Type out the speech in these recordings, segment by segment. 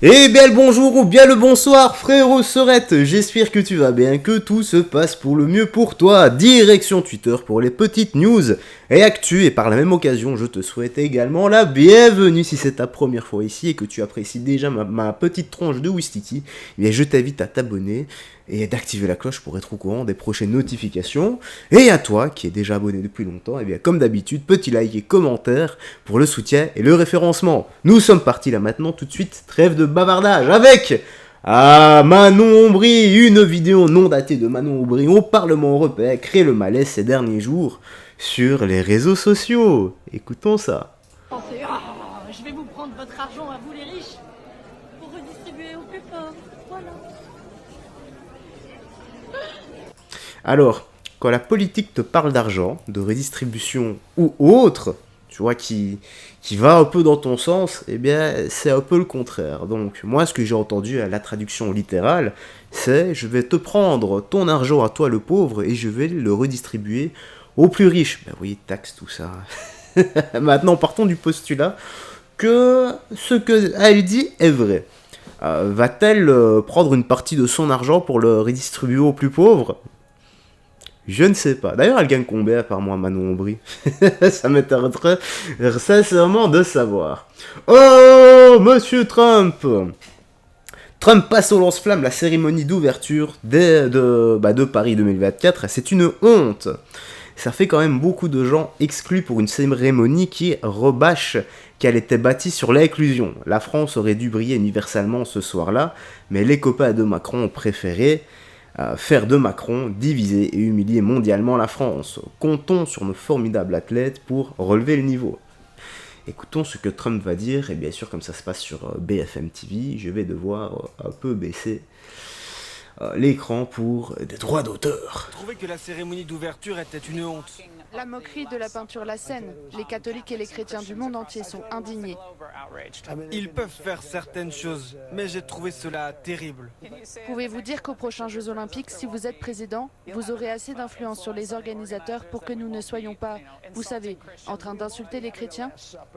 Eh bien le bonjour ou bien le bonsoir frérot Sorette, j'espère que tu vas bien, que tout se passe pour le mieux pour toi. Direction Twitter pour les petites news et actu, et par la même occasion je te souhaite également la bienvenue si c'est ta première fois ici et que tu apprécies déjà ma petite tronche de Wistiti. Eh bien je t'invite à t'abonner et d'activer la cloche pour être au courant des prochaines notifications. Et à toi qui es déjà abonné depuis longtemps, eh bien comme d'habitude, petit like et commentaire pour le soutien et le référencement. Nous sommes partis là maintenant tout de suite, trêve de bavardage avec Manon Ombry, une vidéo non datée de Manon Ombry au Parlement européen crée le malaise ces derniers jours sur les réseaux sociaux. Écoutons ça. Je vais vous prendre votre argent à vous les riches pour redistribuer aux plus pauvres. Voilà. Alors, quand la politique te parle d'argent, de redistribution ou autre, tu vois, qui va un peu dans ton sens, eh bien, c'est un peu le contraire. Donc, moi, ce que j'ai entendu à la traduction littérale, c'est « je vais te prendre ton argent à toi, le pauvre, et je vais le redistribuer aux plus riches ». Ben oui, taxe, tout ça. Maintenant, partons du postulat que ce qu'elle dit est vrai. Va-t-elle prendre une partie de son argent pour le redistribuer aux plus pauvres ? Je ne sais pas. D'ailleurs, elle gagne combien par mois, Manon Ombry? Ça m'intéresserait sincèrement de savoir. Oh, Monsieur Trump! Trump passe au lance-flamme la cérémonie d'ouverture de Paris 2024. C'est une honte. Ça fait quand même beaucoup de gens exclus pour une cérémonie qui rebâche qu'elle était bâtie sur l'inclusion. La France aurait dû briller universellement ce soir-là, mais les copains de Macron ont préféré faire de Macron diviser et humilier mondialement la France. Comptons sur nos formidables athlètes pour relever le niveau. Écoutons ce que Trump va dire, et bien sûr comme ça se passe sur BFM TV, je vais devoir un peu baisser l'écran pour des droits d'auteur. Je trouvais que la cérémonie d'ouverture était une honte. La moquerie de la peinture La Seine. Les catholiques et les chrétiens du monde entier sont indignés. Ils peuvent faire certaines choses, mais j'ai trouvé cela terrible. Pouvez-vous dire qu'aux prochains Jeux Olympiques, si vous êtes président, vous aurez assez d'influence sur les organisateurs pour que nous ne soyons pas, vous savez, en train d'insulter les chrétiens?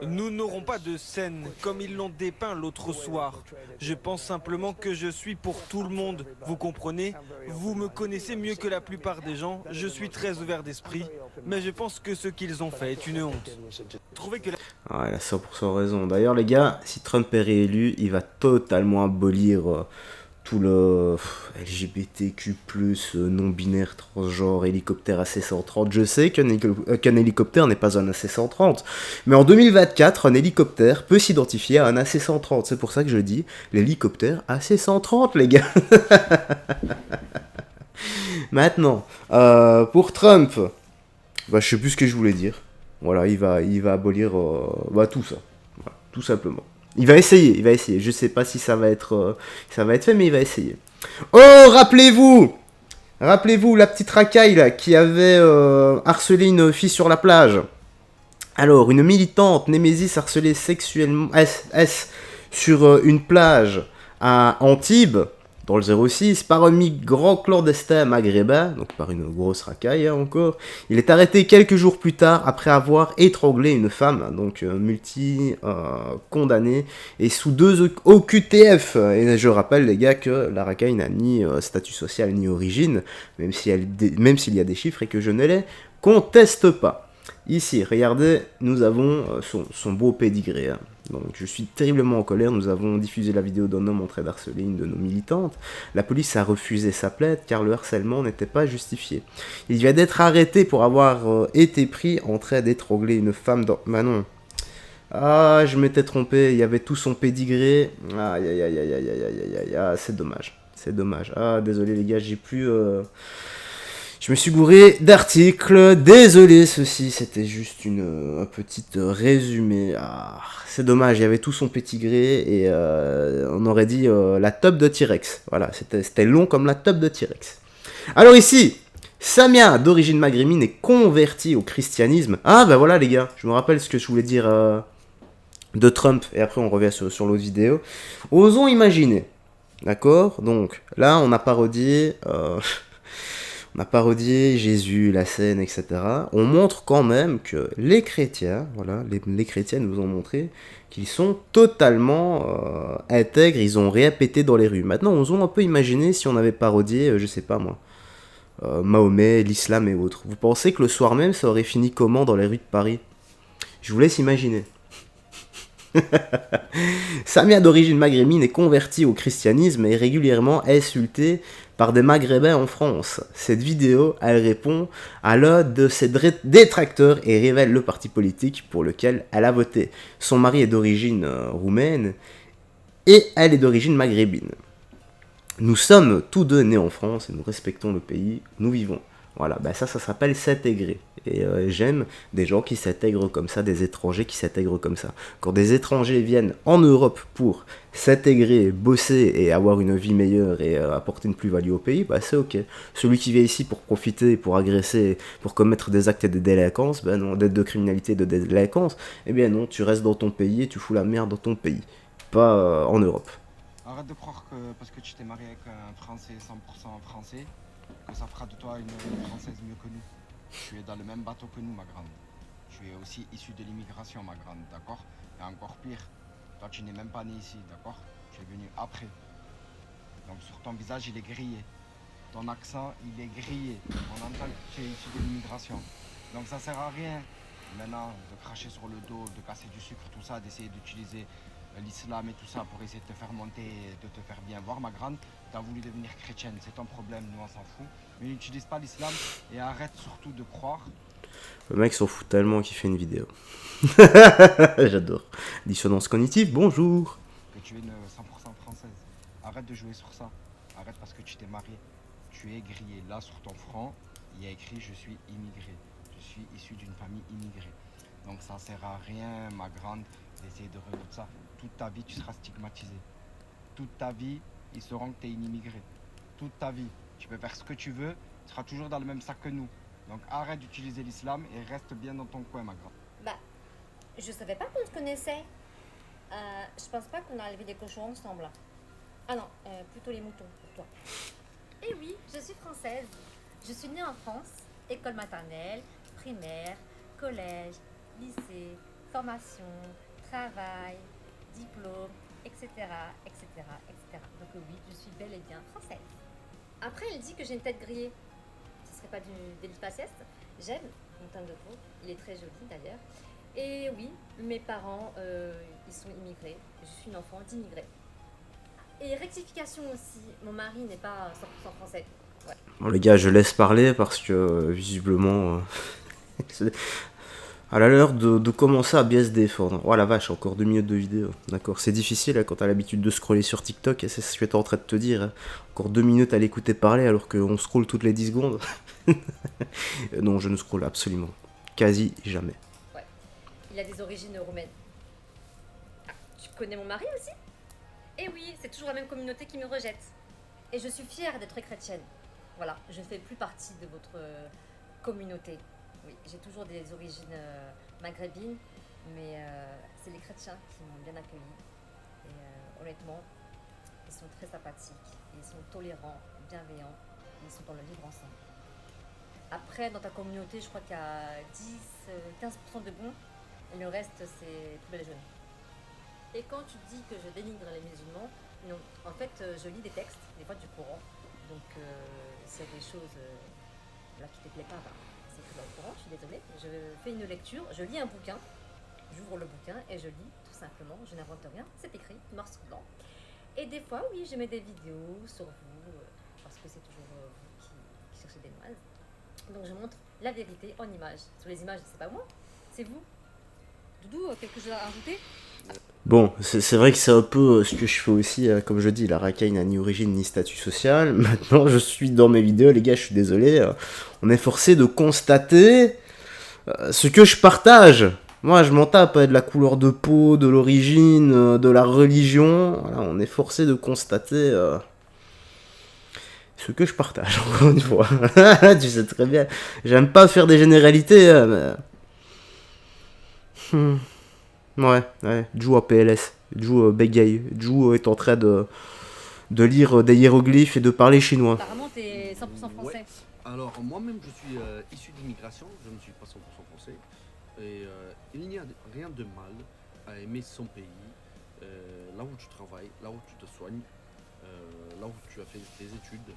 Nous n'aurons pas de scène comme ils l'ont dépeint l'autre soir. Je pense simplement que je suis pour tout le monde, vous comprenez? Vous me connaissez mieux que la plupart des gens, je suis très ouvert d'esprit, mais je pense que ce qu'ils ont fait est une honte. Trouvez que Ah, elle a 100% raison. D'ailleurs, les gars, si Trump est réélu, il va totalement abolir tout le LGBTQ+, non-binaire, transgenre, hélicoptère AC-130. Je sais qu'un hélicoptère n'est pas un AC-130, mais en 2024, un hélicoptère peut s'identifier à un AC-130. C'est pour ça que je dis l'hélicoptère AC-130, les gars. Maintenant, pour Trump, bah, je sais plus ce que je voulais dire. Voilà, il va abolir tout ça. Voilà, tout simplement. Il va essayer. Je sais pas si ça va être fait, mais il va essayer. Oh, rappelez-vous la petite racaille là, qui avait harcelé une fille sur la plage. Alors, une militante Némésis harcelée sexuellement sur une plage à Antibes, dans le 06, par un migrant clandestin maghrébin, donc par une grosse racaille encore. Il est arrêté quelques jours plus tard après avoir étranglé une femme, donc multi-condamnée, et sous 2 OQTF. Et je rappelle les gars que la racaille n'a ni statut social ni origine, même s'il y a des chiffres et que je ne les conteste pas. Ici, regardez, nous avons son beau pédigré. Hein. Donc, je suis terriblement en colère. Nous avons diffusé la vidéo d'un homme en train d'harceler une de nos militantes. La police a refusé sa plainte car le harcèlement n'était pas justifié. Il vient d'être arrêté pour avoir été pris en train d'étrangler une femme dans... Manon. Ah, je m'étais trompé. Il y avait tout son pédigré. Aïe, aïe, aïe, aïe, aïe, aïe, aïe, aïe, aïe. C'est dommage. C'est dommage. Ah, désolé les gars, j'ai plus... Je me suis gouré d'articles, désolé, ceci c'était juste un petit résumé. Ah, c'est dommage, il y avait tout son pédigré et on aurait dit la top de T-Rex. Voilà, c'était long comme la top de T-Rex. Alors ici, Samia, d'origine maghrébine, est convertie au christianisme. Ah bah voilà les gars, je me rappelle ce que je voulais dire de Trump et après on revient sur l'autre vidéo. Osons imaginer, d'accord? Donc là on a parodié... on a parodié Jésus, la scène, etc. On montre quand même que les chrétiens, voilà, les chrétiens nous ont montré qu'ils sont totalement intègres, ils ont rien pété dans les rues. Maintenant, on peut imaginer si on avait parodié, je sais pas moi, Mahomet, l'islam et autres. Vous pensez que le soir même, ça aurait fini comment dans les rues de Paris? Je vous laisse imaginer. Samia d'origine maghrébine est convertie au christianisme et est régulièrement insultée par des maghrébins en France. Cette vidéo, elle répond à l'un de ses détracteurs et révèle le parti politique pour lequel elle a voté. Son mari est d'origine roumaine et elle est d'origine maghrébine. Nous sommes tous deux nés en France et nous respectons le pays où nous vivons. Voilà, bah ça s'appelle s'intégrer. Et j'aime des gens qui s'intègrent comme ça, des étrangers qui s'intègrent comme ça. Quand des étrangers viennent en Europe pour s'intégrer, bosser et avoir une vie meilleure et apporter une plus-value au pays, bah c'est ok. Celui qui vient ici pour profiter, pour agresser, pour commettre des actes de délinquance, ben non, de criminalité, de délinquance, eh bien non, tu restes dans ton pays et tu fous la merde dans ton pays, pas en Europe. Arrête de croire que parce que tu t'es marié avec un Français 100% français, que ça fera de toi une Française mieux que nous. Tu es dans le même bateau que nous, ma grande. Tu es aussi issu de l'immigration, ma grande, d'accord? Et encore pire, toi tu n'es même pas né ici, d'accord? Tu es venu après. Donc sur ton visage, il est grillé. Ton accent, il est grillé. On entend que tu es issu de l'immigration. Donc ça sert à rien maintenant de cracher sur le dos, de casser du sucre, tout ça, d'essayer d'utiliser l'islam et tout ça pour essayer de te faire monter et de te faire bien voir, ma grande. T'as voulu devenir chrétienne, c'est ton problème, nous on s'en fout. Mais n'utilise pas l'islam et arrête surtout de croire. Le mec s'en fout tellement qu'il fait une vidéo. J'adore. Dissonance cognitive, bonjour. Que tu es une 100% française. Arrête de jouer sur ça. Arrête parce que tu t'es marié. Tu es grillé. Là sur ton front, il y a écrit je suis immigré. Je suis issu d'une famille immigrée. Donc ça sert à rien, ma grande, d'essayer de résoudre ça. Toute ta vie, tu seras stigmatisé. Toute ta vie, ils sauront que tu es une immigrée. Toute ta vie. Tu peux faire ce que tu veux, tu seras toujours dans le même sac que nous. Donc arrête d'utiliser l'islam et reste bien dans ton coin, ma grande. Bah, je savais pas qu'on se connaissait. Je pense pas qu'on a élevé des cochons ensemble. Ah non, plutôt les moutons pour toi. Eh oui, je suis française. Je suis née en France, école maternelle, primaire, collège, lycée, formation, travail, diplôme, etc., etc., etc. Donc oui, je suis bel et bien française. Après, il dit que j'ai une tête grillée. Ce serait pas du délit de faciès. J'aime mon teint de peau. Il est très joli d'ailleurs. Et oui, mes parents, ils sont immigrés. Je suis une enfant d'immigrés. Et rectification aussi, mon mari n'est pas 100% français. Ouais. Bon les gars, je laisse parler parce que visiblement... à l'heure de commencer à bien se défendre. Oh la vache, encore 2 minutes de vidéo. D'accord, c'est difficile hein, quand t'as l'habitude de scroller sur TikTok, et c'est ce que t'es en train de te dire. Hein. Encore 2 minutes à l'écouter parler alors qu'on scrolle toutes les 10 secondes. Non, je ne scrolle absolument. Quasi jamais. Ouais. Il a des origines roumaines. Ah, tu connais mon mari aussi? Eh oui, c'est toujours la même communauté qui me rejette. Et je suis fière d'être chrétienne. Voilà, je ne fais plus partie de votre communauté. Oui, j'ai toujours des origines maghrébines, mais c'est les chrétiens qui m'ont bien accueillie. Et honnêtement, ils sont très sympathiques, ils sont tolérants, bienveillants, ils sont dans le vivre ensemble. Après, dans ta communauté, je crois qu'il y a 10-15% de bons, et le reste, c'est poubelle jaune. Et quand tu dis que je dénigre les musulmans, non, en fait, je lis des textes, des fois du Coran, donc s'il y a des choses là qui te plaisent pas, c'est que dans le Coran, je suis désolée, je fais une lecture, je lis un bouquin, j'ouvre le bouquin et je lis tout simplement, je n'invente rien, c'est écrit, noir sur blanc. Et des fois, oui, je mets des vidéos sur vous, parce que c'est toujours vous qui cherchez des noises. Donc je montre la vérité en images. Sur les images, c'est pas moi, c'est vous. Doudou, quelque chose à rajouter? Bon, c'est vrai que c'est un peu ce que je fais aussi, comme je dis, la racaille n'a ni origine ni statut social. Maintenant, je suis dans mes vidéos, les gars, je suis désolé. On est forcé de constater ce que je partage. Moi, je m'en tape de la couleur de peau, de l'origine, de la religion. Voilà, on est forcé de constater ce que je partage, encore une fois. Tu sais très bien, j'aime pas faire des généralités, mais... Ouais, Jou a PLS, Jou bégaye, Jou est en train de lire des hiéroglyphes et de parler chinois. Apparemment, t'es 100% français. Alors, moi-même, je suis issu d'immigration, je ne suis pas 100% français. Et il n'y a rien de mal à aimer son pays, là où tu travailles, là où tu te soignes, là où tu as fait tes études,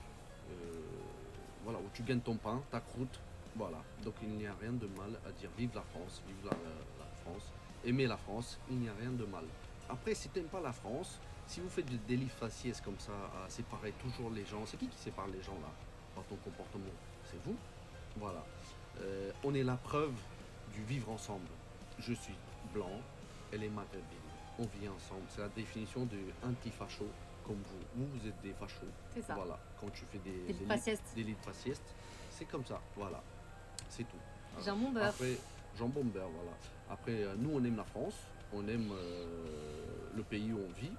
voilà, où tu gagnes ton pain, ta croûte. Voilà, donc il n'y a rien de mal à dire vive la France, vive la France, aimer la France, il n'y a rien de mal. Après, si tu n'aimes pas la France, si vous faites des livres faciès comme ça, à séparer toujours les gens, c'est qui sépare les gens là, par ton comportement? C'est vous. Voilà. On est la preuve du vivre ensemble. Je suis blanc, elle est maghrébine. On vit ensemble. C'est la définition de anti-facho comme vous. Vous êtes des fachos. C'est ça. Voilà. Quand tu fais Des livres faciès. des livres faciès, c'est comme ça. Voilà. C'est tout. Jambon beurre. Après, jambon beurre, voilà. Après, nous, on aime la France. On aime le pays où on vit.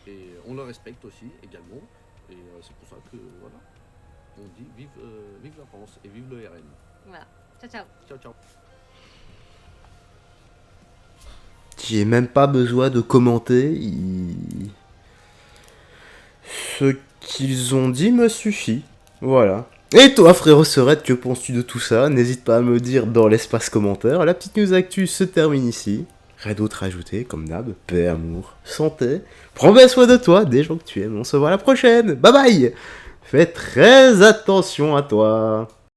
Et on le respecte aussi, également. Et c'est pour ça que, voilà. On dit vive la France et vive le RN. Voilà. Ciao, ciao. Ciao, ciao. J'ai même pas besoin de commenter. Ce qu'ils ont dit me suffit. Voilà. Et toi, frérot Serette, que penses-tu de tout ça? N'hésite pas à me dire dans l'espace commentaire. La petite news actu se termine ici. Rien d'autre à ajouter, comme d'hab. Paix, amour, santé. Prends bien soin de toi, des gens que tu aimes. On se voit à la prochaine. Bye bye. Fais très attention à toi.